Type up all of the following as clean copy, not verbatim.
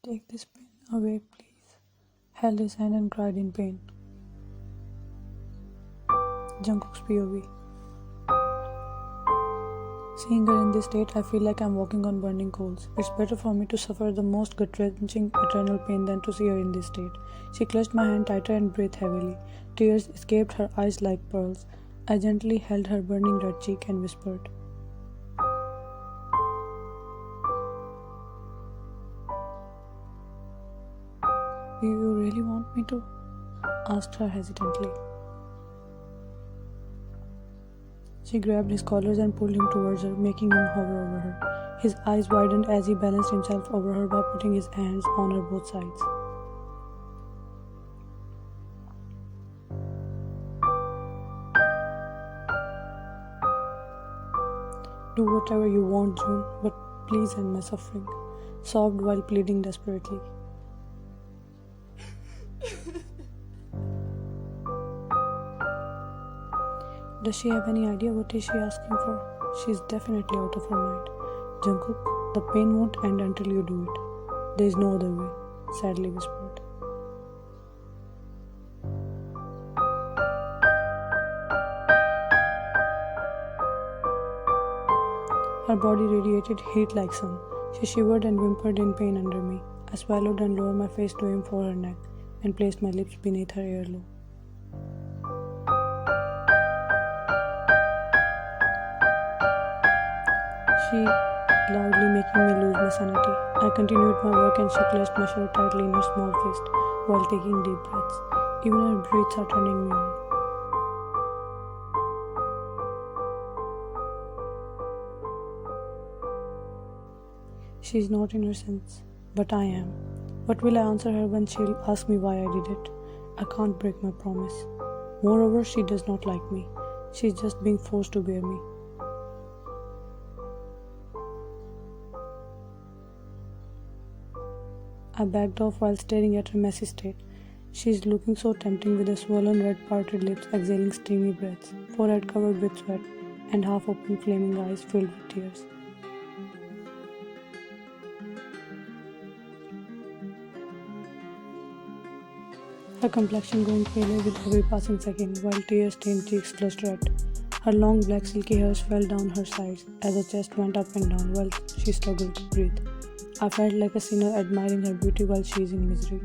Take this pain away, please. Held his hand and cried in pain. Jungkook's POV. Seeing her in this state, I feel like I'm walking on burning coals. It's better for me to suffer the most gut-wrenching eternal pain than to see her in this state. She clutched my hand tighter and breathed heavily. Tears escaped her eyes like pearls. I gently held her burning red cheek and whispered, "Do you really want me to?" asked her hesitantly. She grabbed his collars and pulled him towards her, making him hover over her. His eyes widened as he balanced himself over her by putting his hands on her both sides. "Do whatever you want, June, but please end my suffering," sobbed while pleading desperately. Does she have any idea what is she asking for? She's definitely out of her mind. "Jungkook, the pain won't end until you do it. There is no other way," sadly whispered. Her body radiated heat like sun. She shivered and whimpered in pain under me. I swallowed and lowered my face to aim for her neck and placed my lips beneath her earlobe. She loudly making me lose my sanity. I continued my work and she clutched my shirt tightly in her small fist while taking deep breaths. Even her breaths are turning me on. She is not in her sense, but I am. What will I answer her when she'll ask me why I did it? I can't break my promise. Moreover, she does not like me. She's just being forced to bear me. I backed off while staring at her messy state. She is looking so tempting with her swollen red parted lips exhaling steamy breaths, forehead covered with sweat, and half-open flaming eyes filled with tears. Her complexion going paler with every passing second, while tear-stained cheeks flushed red. Her long black silky hairs fell down her sides as her chest went up and down while she struggled to breathe. I felt like a sinner admiring her beauty while she is in misery.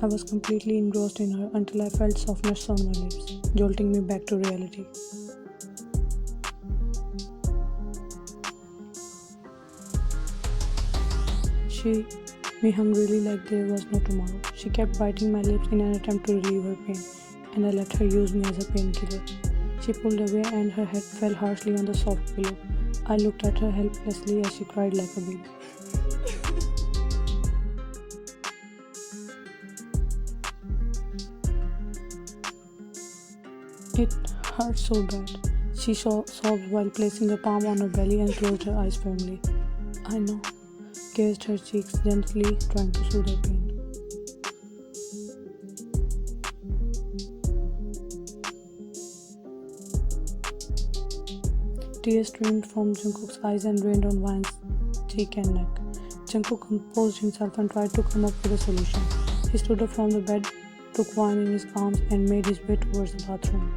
I was completely engrossed in her until I felt softness on my lips, jolting me back to reality. She me hungrily like there was no tomorrow. She kept biting my lips in an attempt to relieve her pain, and I let her use me as a painkiller. She pulled away and her head fell harshly on the soft pillow. I looked at her helplessly as she cried like a baby. It hurt so bad. She sobbed while placing a palm on her belly and closed her eyes firmly. "I know," kissed her cheeks gently, trying to soothe her pain. Tears streamed from Jungkook's eyes and rained on Wan's cheek and neck. Jungkook composed himself and tried to come up with a solution. He stood up from the bed, took Wan in his arms, and made his way towards the bathroom.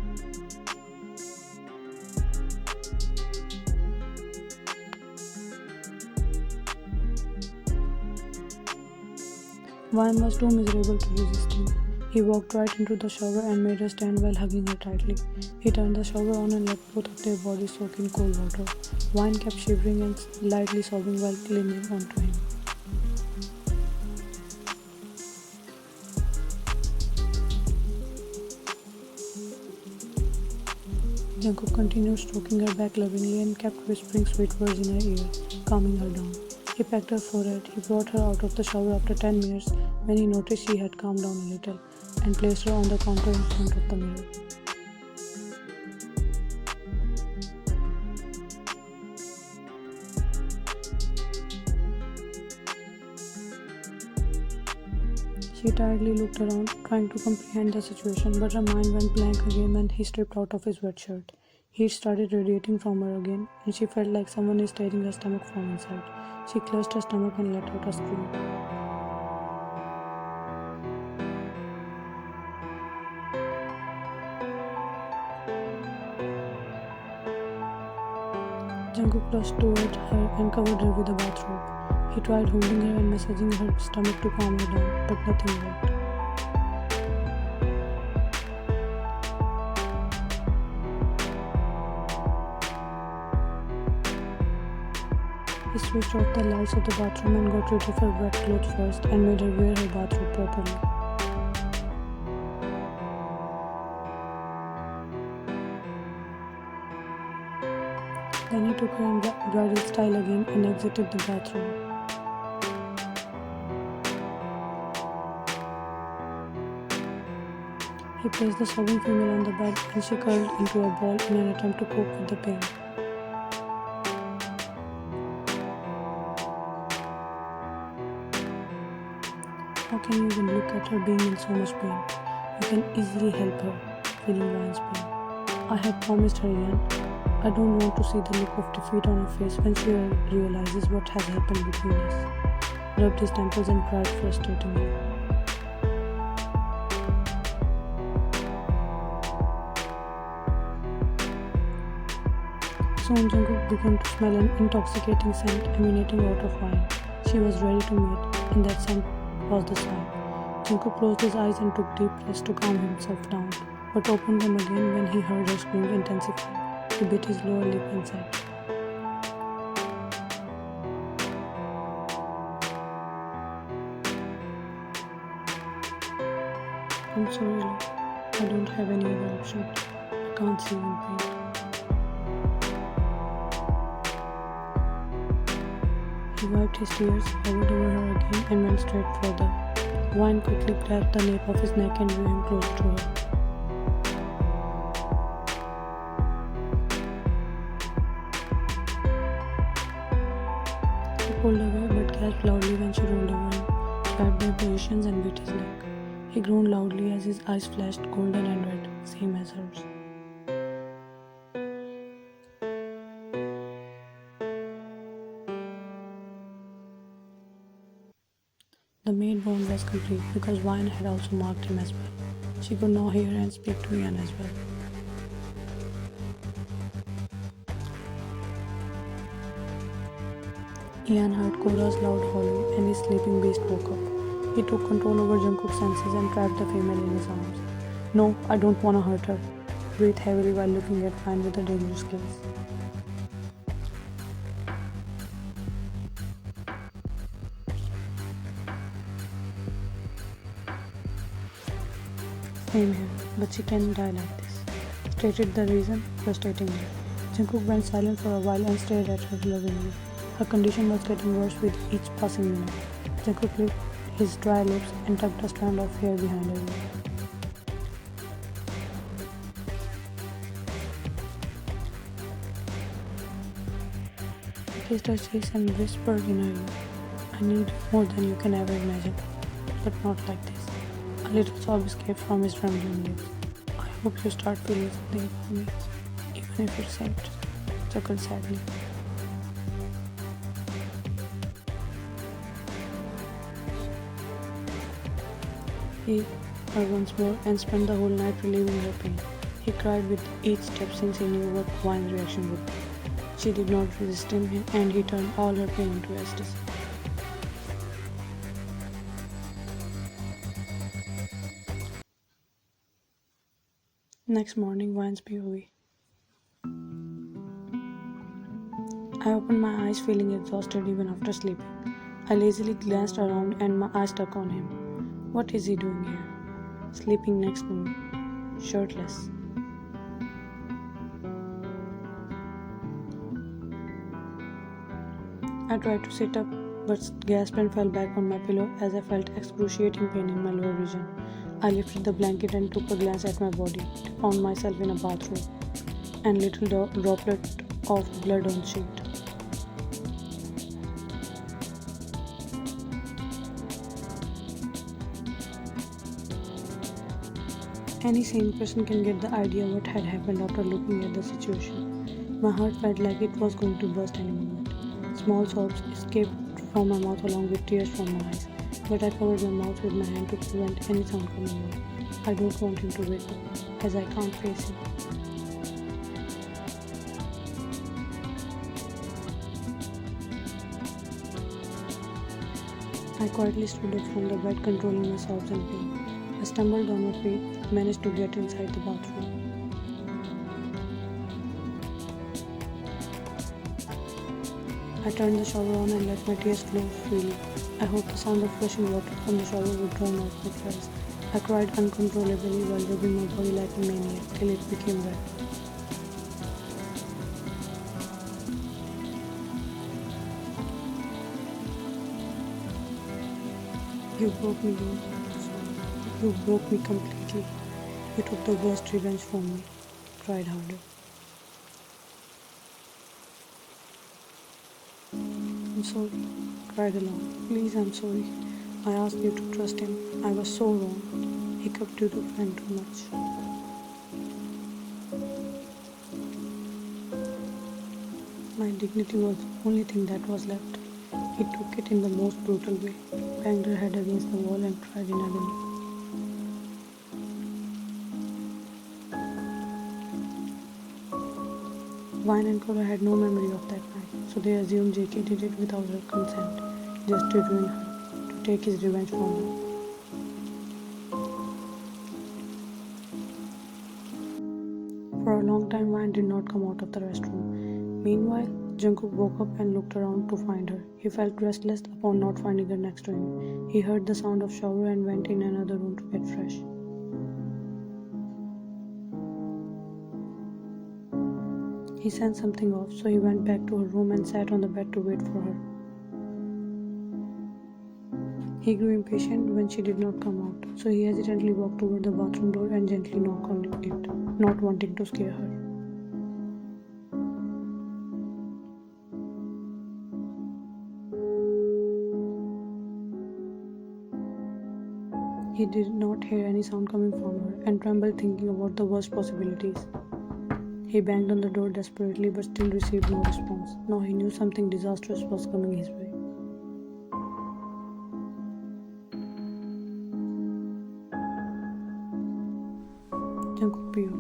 Wan was too miserable to use his team. He walked right into the shower and made her stand while hugging her tightly. He turned the shower on and let both of their bodies soak in cold water. Wan kept shivering and lightly sobbing while clinging onto him. Jungkook continued stroking her back lovingly and kept whispering sweet words in her ear, calming her down. He pecked her forehead. He brought her out of the shower after 10 minutes when he noticed she had calmed down a little, and placed her on the counter in front of the mirror. She tiredly looked around, trying to comprehend the situation, but her mind went blank again when he stripped out of his wet shirt. Heat started radiating from her again, and she felt like someone is tearing her stomach from inside. She clutched her stomach and let out a scream. Jungkook rushed toward her and covered her with a bathrobe. He tried holding her and massaging her stomach to calm her down, but nothing worked. He switched off the lights of the bathroom and got rid of her wet clothes first and made her wear her bathrobe properly. Then he took her in bridal style again and exited the bathroom. He placed the sobbing female on the bed and she curled into a ball in an attempt to cope with the pain. How can you even look at her being in so much pain? You can easily help her, feeling Ryan's pain. I had promised her, Jeon. I don't want to see the look of defeat on her face when she realizes what has happened between us. Rubbed his temples and cried frustratingly. Soon Jungkook began to smell an intoxicating scent emanating out of wine. She was ready to meet, and that scent was the sign. Jungkook closed his eyes and took deep breaths to calm himself down, but opened them again when he heard her screams intensify. He bit his lower lip and said, "I'm sorry, love. I don't have any other option. I can't see you in pain." He wiped his tears, hovered over her again, and went straight for the wine. Quickly grabbed the nape of his neck and drew him closer to her. He pulled away but gasped loudly when she rolled over him, grabbed their positions and bit his neck. He groaned loudly as his eyes flashed golden and red, same as hers. The maid bond was complete because wine had also marked him as well. She could now hear and speak to Jeon as well. Jeon heard Kora's loud howling and his sleeping beast woke up. He took control over Jungkook's senses and trapped the female in his arms. "No, I don't want to hurt her," breathed heavily while looking at Wine with a dangerous gaze. "Same here, but she can die like this," stated the reason frustratingly. Jungkook went silent for a while and stared at her lovingly. Her condition was getting worse with each passing minute. Jungkook licked his dry lips and tucked a strand of hair behind her ear. He kissed her face and whispered in her ear, "I need you more than you can ever imagine, but not like this." A little sob escaped from his trembling lips. "I hope you start feeling something for me, even if it's faint," chuckled sadly. He her once more and spent the whole night relieving her pain. He cried with each step since he knew what Wine's reaction would be. She did not resist him and he turned all her pain into ecstasy. Next morning, Wine's POV. I opened my eyes feeling exhausted even after sleeping. I lazily glanced around and my eyes stuck on him. What is he doing here? Sleeping next to me, shirtless. I tried to sit up, but gasped and fell back on my pillow as I felt excruciating pain in my lower region. I lifted the blanket and took a glance at my body. Found myself in a bathroom and little droplet of blood on sheet. Any sane person can get the idea what had happened after looking at the situation. My heart felt like it was going to burst any moment. Small sobs escaped from my mouth along with tears from my eyes, but I covered my mouth with my hand to prevent any sound coming out. I don't want him to wake up, as I can't face him. I quietly stood up from the bed, controlling my sobs and pain. I stumbled on my feet, managed to get inside the bathroom. I turned the shower on and let my tears flow freely. I hoped the sound of flushing water from the shower would drown out my cries. I cried uncontrollably while rubbing my body like a maniac till it became wet. You broke me, you broke me completely. You took the worst revenge from me. Cried harder. I'm sorry. Cried aloud. Please, I'm sorry. I asked you to trust him. I was so wrong. Hiccuped you to friend too much. My dignity was the only thing that was left. He took it in the most brutal way, banged her head against the wall and cried in agony. Vine and Cora had no memory of that night, so they assumed JK did it without her consent, just to ruin her, to take his revenge from her. For a long time, Vine did not come out of the restroom. Meanwhile, Jungkook woke up and looked around to find her. He felt restless upon not finding her next to him. He heard the sound of shower and went in another room to get fresh. He sensed something off, so he went back to her room and sat on the bed to wait for her. He grew impatient when she did not come out, so he hesitantly walked toward the bathroom door and gently knocked on it, not wanting to scare her. He did not hear any sound coming from her and trembled, thinking about the worst possibilities. He banged on the door desperately but still received no response. Now he knew something disastrous was coming his way. Jungkook POV.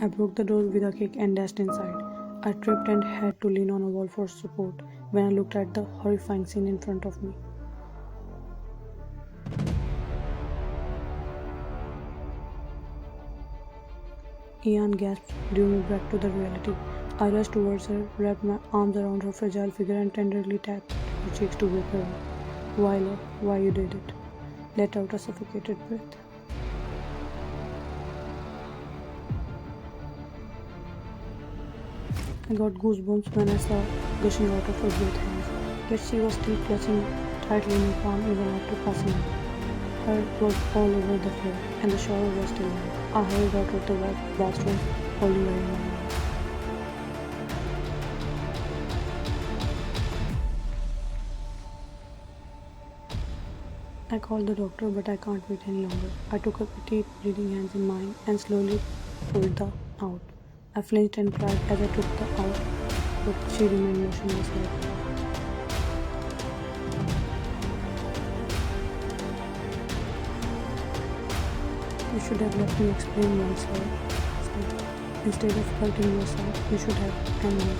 I broke the door with a kick and dashed inside. I tripped and had to lean on a wall for support when I looked at the horrifying scene in front of me. Jeon gasped, drew me back to the reality. I rushed towards her, wrapped my arms around her fragile figure and tenderly tapped her cheeks to wake her up. Why, love? Why you did it? Let out a suffocated breath. I got goosebumps when I saw gushing out of her both hands, yet she was still clutching tightly in my palm even after passing out. Her was all over the floor, and the shower was still on. I hurried out of the bathroom, holding her in my arms. I called the doctor, but I can't wait any longer. I took her petite, bleeding hands in mine and slowly pulled the out. I flinched and cried as I took the out, but she remained motionless like that. You should have let me explain myself. Instead of hurting yourself, you should have angry.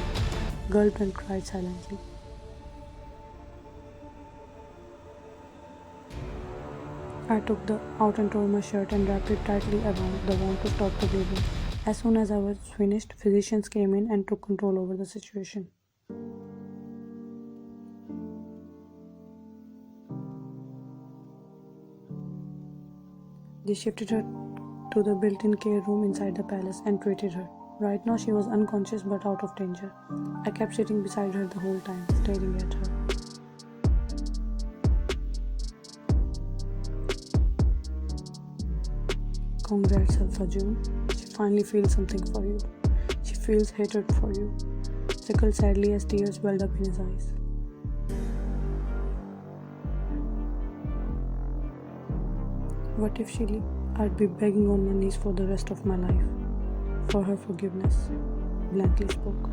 Gulped and cried silently. I took the out and tore my shirt and wrapped it tightly around the wound to stop the bleeding. As soon as I was finished, physicians came in and took control over the situation. They shifted her to the built-in care room inside the palace and treated her. Right now she was unconscious but out of danger. I kept sitting beside her the whole time, staring at her. Congrats, Alpha June. She finally feels something for you. She feels hatred for you. Chuckled sadly as tears welled up in his eyes. What if she I'd be begging on my knees for the rest of my life. For her forgiveness. Blankly spoke.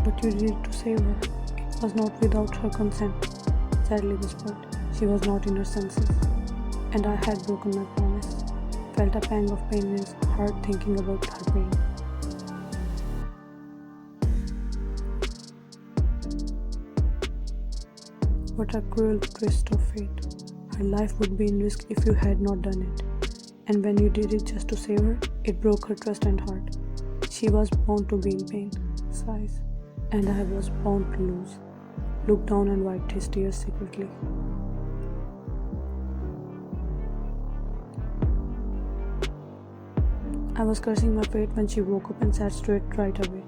But you did it to save her. It was not without her consent. Sadly whispered. She was not in her senses. And I had broken my promise. Felt a pang of pain in his heart thinking about her pain. What a cruel twist of fate. Her life would be in risk if you had not done it. And when you did it just to save her, it broke her trust and heart. She was bound to be in pain. Sighs. And I was bound to lose. Looked down and wiped his tears secretly. I was cursing my fate when she woke up and sat straight right away.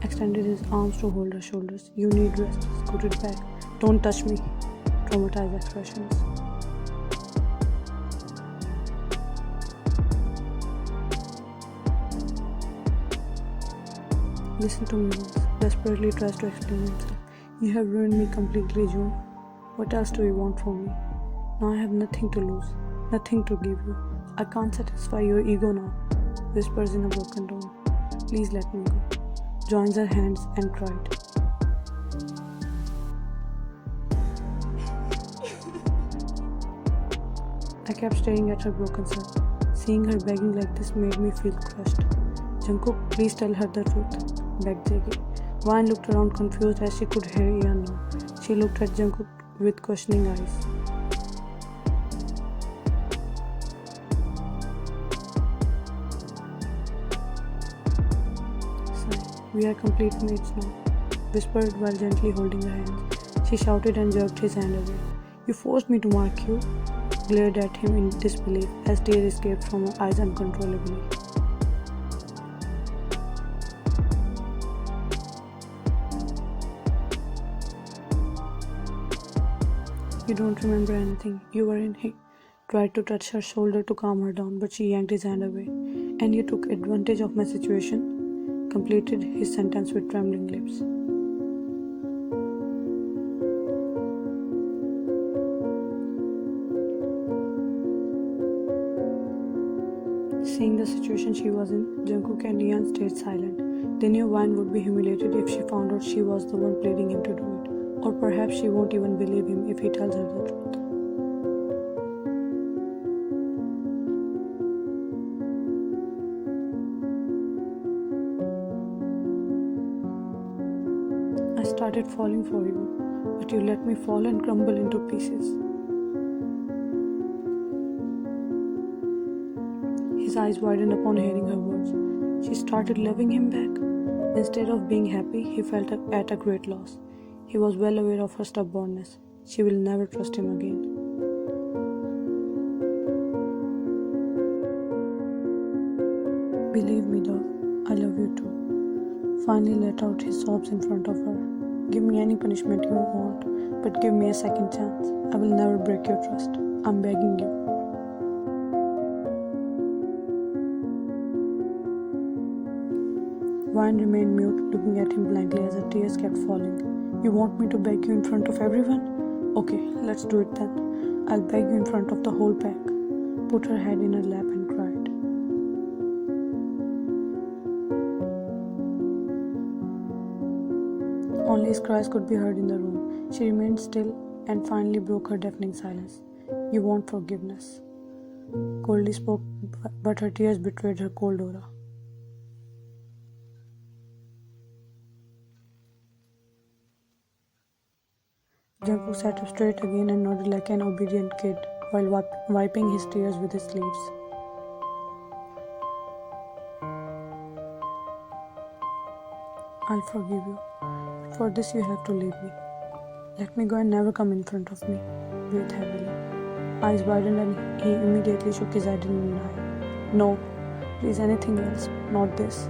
Extended his arms to hold her shoulders. You need rest. Scooted back. Don't touch me. Traumatized expressions. Listen to me once. Desperately tries to explain himself. You have ruined me completely, Jeon. What else do you want from me? Now I have nothing to lose. Nothing to give you. I can't satisfy your ego now. Whispers in a broken tone. Please let me go. Joins her hands and cried. I kept staring at her broken self. Seeing her begging like this made me feel crushed. Jungkook, please tell her the truth, begged Jegi. Vine looked around confused as she could hear Jeon now. She looked at Jungkook with questioning eyes. We are complete mates now, whispered while gently holding her hands. She shouted and jerked his hand away. You forced me to mark you, glared at him in disbelief as tears escaped from her eyes uncontrollably. You don't remember anything. You were in. He tried to touch her shoulder to calm her down, but she yanked his hand away. And you took advantage of my situation, completed his sentence with trembling lips. Seeing the situation she was in, Jungkook and Jeon stayed silent. They knew Vine would be humiliated if she found out she was the one pleading him to do it. Or perhaps she won't even believe him if he tells her the truth. I started falling for you, but you let me fall and crumble into pieces. His eyes widened upon hearing her words. She started loving him back. Instead of being happy, he felt at a great loss. He was well aware of her stubbornness. She will never trust him again. Believe me, dove, I love you too. Finally let out his sobs in front of her. Give me any punishment you want, but give me a second chance. I will never break your trust. I'm begging you. Vine remained mute, looking at him blankly as her tears kept falling. You want me to beg you in front of everyone? Okay, let's do it then. I'll beg you in front of the whole pack. Put her head in her lap and cried. Only his cries could be heard in the room. She remained still and finally broke her deafening silence. You want forgiveness. Coldly spoke, but her tears betrayed her cold aura. Jungkook sat up straight again and nodded like an obedient kid while wiping his tears with his sleeves. I'll forgive you. But for this you have to leave me. Let me go and never come in front of me. Breathed heavily. Eyes widened and he immediately shook his head in denial. No, please anything else, not this.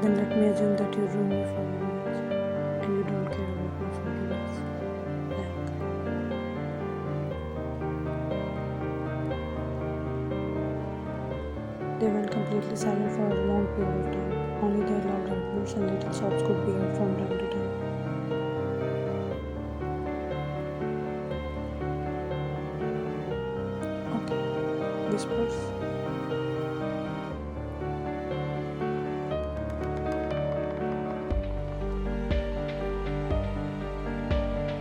Then let me assume that you ruined me for years and you don't care about my forgiveness. Blank. They went completely silent for a long period of time. Only their loud heartbeats and little sobs could be heard from time to time. Okay, whispers.